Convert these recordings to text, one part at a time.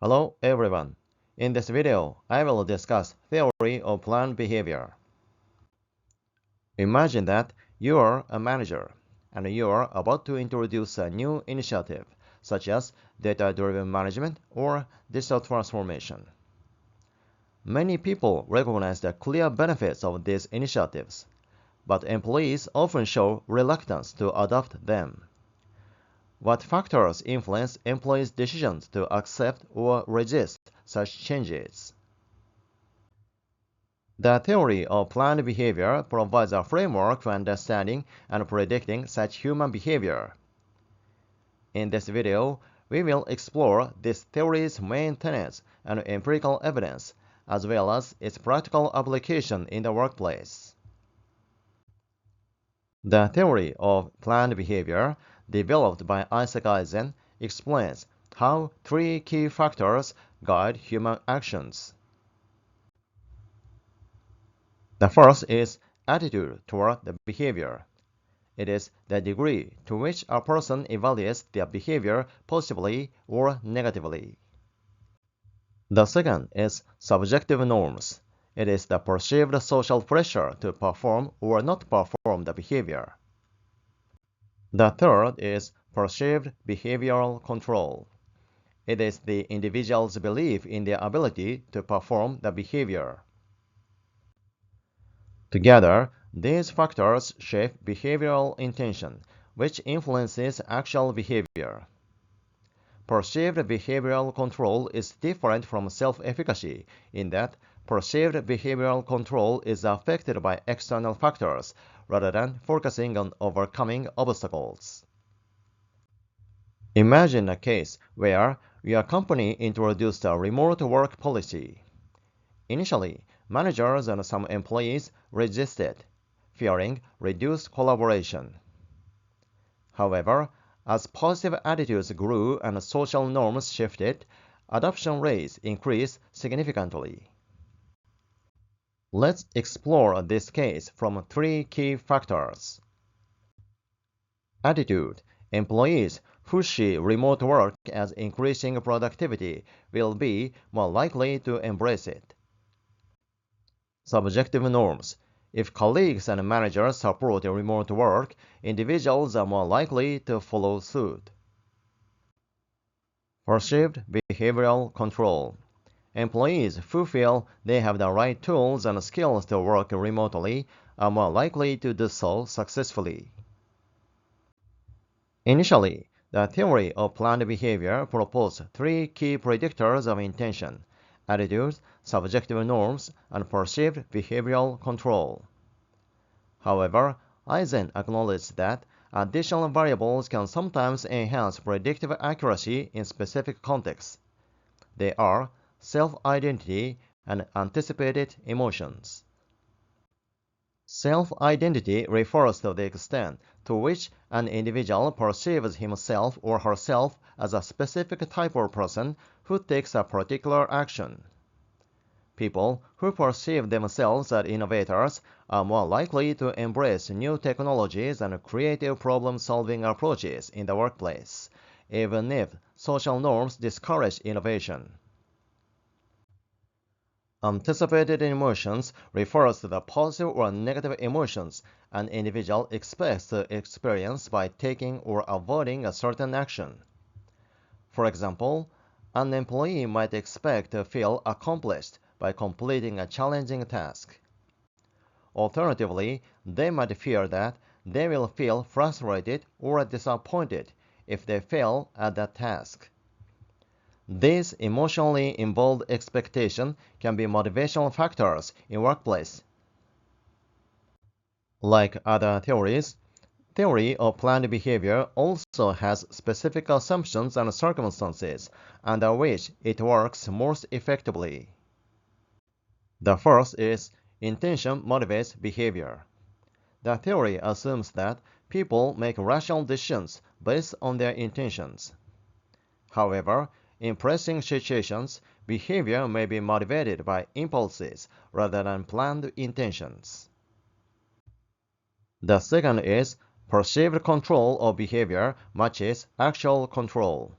Hello everyone. In this video, I will discuss theory of planned behavior. Imagine that you are a manager and you are about to introduce a new initiative such as data-driven management or digital transformation. Many people recognize the clear benefits of these initiatives, but employees often show reluctance to adopt them. What factors influence employees' decisions to accept or resist such changes? The theory of planned behavior provides a framework for understanding and predicting such human behavior. In this video, we will explore this theory's main tenets and empirical evidence, as well as its practical application in the workplace. The theory of planned behavior, developed by Ajzen, explains how three key factors guide human actions. The first is attitude toward the behavior. It is the degree to which a person evaluates their behavior positively or negatively. The second is subjective norms. It is the perceived social pressure to perform or not perform the behavior. The third is perceived behavioral control. It is the individual's belief in their ability to perform the behavior. Together, these factors shape behavioral intention, which influences actual behavior. Perceived behavioral control is different from self-efficacy in that perceived behavioral control is affected by external factors rather than focusing on overcoming obstacles. Imagine a case where your company introduced a remote work policy. Initially, managers and some employees resisted, fearing reduced collaboration. However, as positive attitudes grew and social norms shifted, adoption rates increased significantly. Let's explore this case from three key factors. Attitude. Employees who see remote work as increasing productivity will be more likely to embrace it. Subjective norms. If colleagues and managers support remote work, individuals are more likely to follow suit. Perceived behavioral control. Employees who feel they have the right tools and skills to work remotely are more likely to do so successfully. Initially, the theory of planned behavior proposed three key predictors of intention: attitudes, subjective norms, and perceived behavioral control. However, Ajzen acknowledged that additional variables can sometimes enhance predictive accuracy in specific contexts. They are self-identity and anticipated emotions. Self-identity refers to the extent to which an individual perceives himself or herself as a specific type of person who takes a particular action. People who perceive themselves as innovators are more likely to embrace new technologies and creative problem-solving approaches in the workplace, even if social norms discourage innovation. Anticipated emotions refers to the positive or negative emotions an individual expects to experience by taking or avoiding a certain action. For example, an employee might expect to feel accomplished by completing a challenging task. Alternatively, they might fear that they will feel frustrated or disappointed if they fail at that task. These emotionally involved expectations can be motivational factors in workplace. Like other theories, theory of planned behavior also has specific assumptions and circumstances under which it works most effectively. The first is intention motivates behavior. The theory assumes that people make rational decisions based on their intentions. However, in pressing situations, behavior may be motivated by impulses rather than planned intentions. The second is perceived control of behavior matches actual control.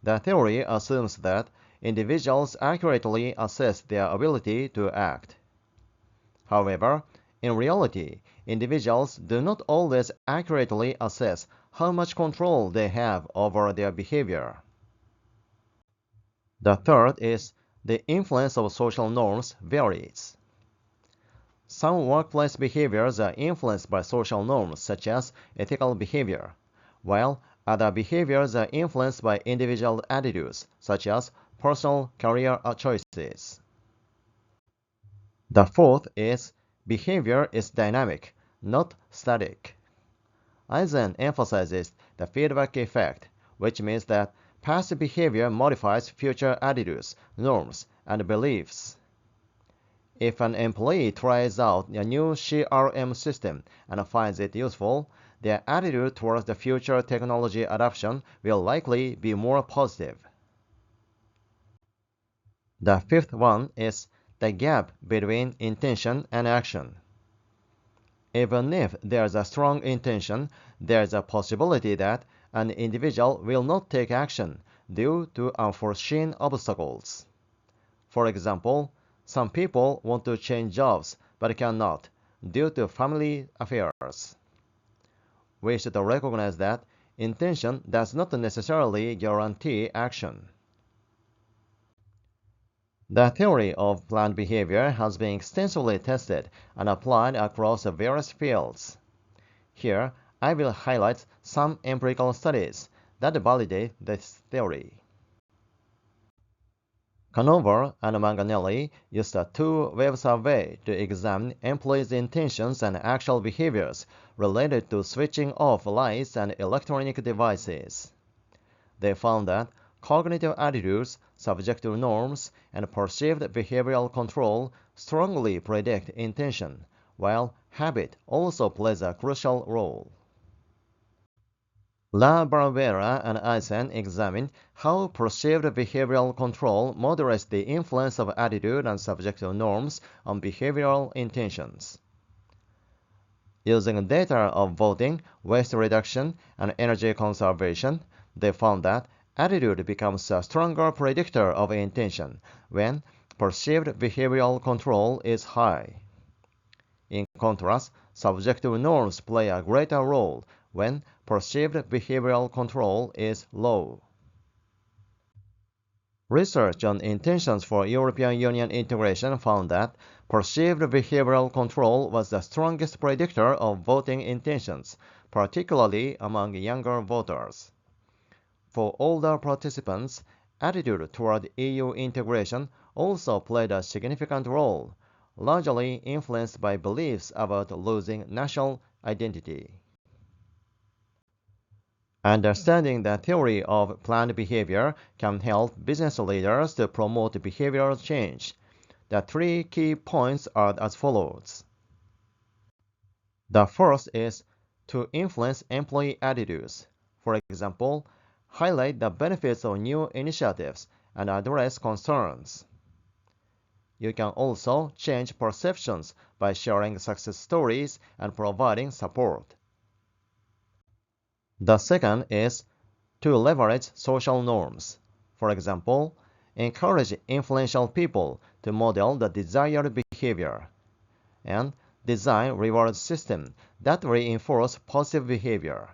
The theory assumes that individuals accurately assess their ability to act. However, in reality, individuals do not always accurately assess how much control they have over their behavior. The third is the influence of social norms varies. Some workplace behaviors are influenced by social norms such as ethical behavior, while other behaviors are influenced by individual attitudes such as personal career choices. The fourth is behavior is dynamic, not static. Ajzen emphasizes the feedback effect, which means that past behavior modifies future attitudes, norms, and beliefs. If an employee tries out a new CRM system and finds it useful, their attitude towards the future technology adoption will likely be more positive. The fifth one is the gap between intention and action. Even if there's a strong intention, there's a possibility that an individual will not take action due to unforeseen obstacles. For example, some people want to change jobs but cannot due to family affairs. We should recognize that intention does not necessarily guarantee action. The theory of planned behavior has been extensively tested and applied across various fields. Here, I will highlight some empirical studies that validate this theory. Conover and Manganelli used a two-wave survey to examine employees' intentions and actual behaviors related to switching off lights and electronic devices. They found that cognitive attitudes, subjective norms, and perceived behavioral control strongly predict intention, while habit also plays a crucial role. La Barbera and Ajzen examined how perceived behavioral control moderates the influence of attitude and subjective norms on behavioral intentions. Using data of voting, waste reduction, and energy conservation, they found that attitude becomes a stronger predictor of intention when perceived behavioral control is high. In contrast, subjective norms play a greater role when perceived behavioral control is low. Research on intentions for European Union integration found that perceived behavioral control was the strongest predictor of voting intentions, particularly among younger voters. For older participants, attitude toward EU integration also played a significant role, largely influenced by beliefs about losing national identity. Understanding the theory of planned behavior can help business leaders to promote behavioral change. The three key points are as follows. The first is to influence employee attitudes. For example, highlight the benefits of new initiatives and address concerns. You can also change perceptions by sharing success stories and providing support. The second is to leverage social norms. For example, encourage influential people to model the desired behavior, and design reward systems that reinforce positive behavior.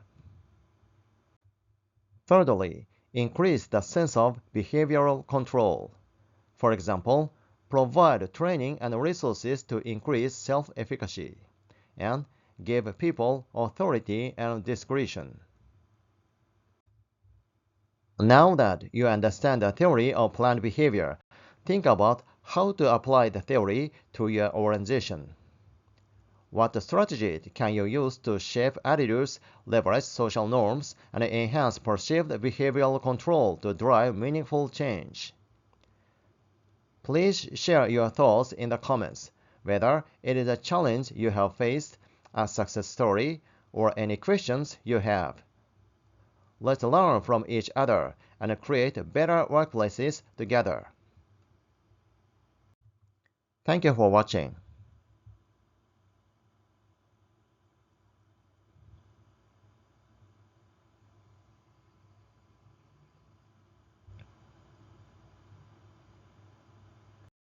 Thirdly, increase the sense of behavioral control. For example, provide training and resources to increase self-efficacy, and give people authority and discretion. Now that you understand the theory of planned behavior, think about how to apply the theory to your organization. What strategies can you use to shape attitudes, leverage social norms, and enhance perceived behavioral control to drive meaningful change? Please share your thoughts in the comments, whether it is a challenge you have faced, a success story, or any questions you have. Let's learn from each other and create better workplaces together. Thank you for watching.